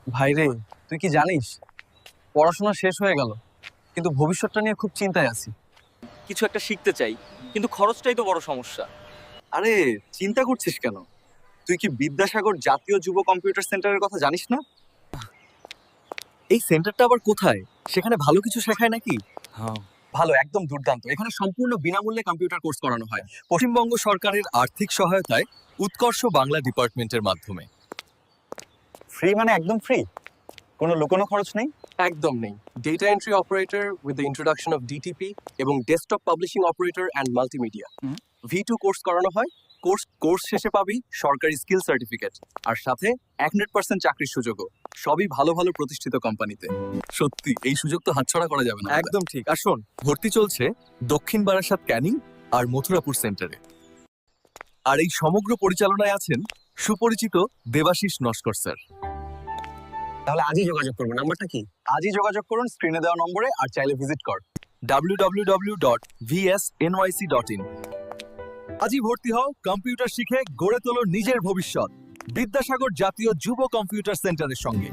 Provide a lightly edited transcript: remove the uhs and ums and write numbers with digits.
ভাইরে, তুই কি জানিস পড়াশোনা শেষ হয়ে গেল, কিন্তু ভবিষ্যৎটা নিয়ে খুব চিন্তায় আছি। কিছু একটা শিখতে চাই, কিন্তু খরচটাই তো বড় সমস্যা। আরে, চিন্তা করছিস কেন? তুই কি বিদ্যাসাগর জাতীয় যুব কম্পিউটার সেন্টারের কথা জানিস না? এই সেন্টারটা আবার কোথায়? সেখানে ভালো কিছু শেখায় নাকি? হ্যাঁ, ভালো, একদম দুর্দান্ত। এখানে সম্পূর্ণ বিনামূল্যে কম্পিউটার কোর্স করানো হয় পশ্চিমবঙ্গ সরকারের আর্থিক সহায়তায় উৎকর্ষ বাংলা ডিপার্টমেন্টের মাধ্যমে। ফ্রি মানে একদম ফ্রি, কোনো লুকোনো খরচ নেই। একদম নেই। Data entry operator with the introduction of DTP এবং desktop publishing operator and multimedia. V2 course করানো হয়। কোর্স শেষে পাবি সরকারি স্কিল সার্টিফিকেট, আর সাথে 100% চাকরির সুযোগও, সবই ভালো ভালো প্রতিষ্ঠিত কোম্পানিতে। সত্যি এই সুযোগ তো হাতছাড়া করা যাবে না। একদম ঠিক। আর শোন, ভর্তি চলছে দক্ষিণ বারাসাত ক্যানিং আর মথুরাপুর সেন্টারে। আর এই সমগ্র পরিচালনায় আছেন সুপরিচিত দেবাশিস নস্কর স্যার। তাহলে আজই যোগাযোগ করবো, নাম্বারটা কি? আজই যোগাযোগ করুন স্ক্রিনে দেওয়া নম্বরে, আর চাইলে ভিজিট কর www.vsnyc.in। আজই ভর্তি হও, কম্পিউটার শিখে গড়ে তোলো নিজের ভবিষ্যৎ বিদ্যাসাগর জাতীয় যুব কম্পিউটার সেন্টারের সঙ্গে।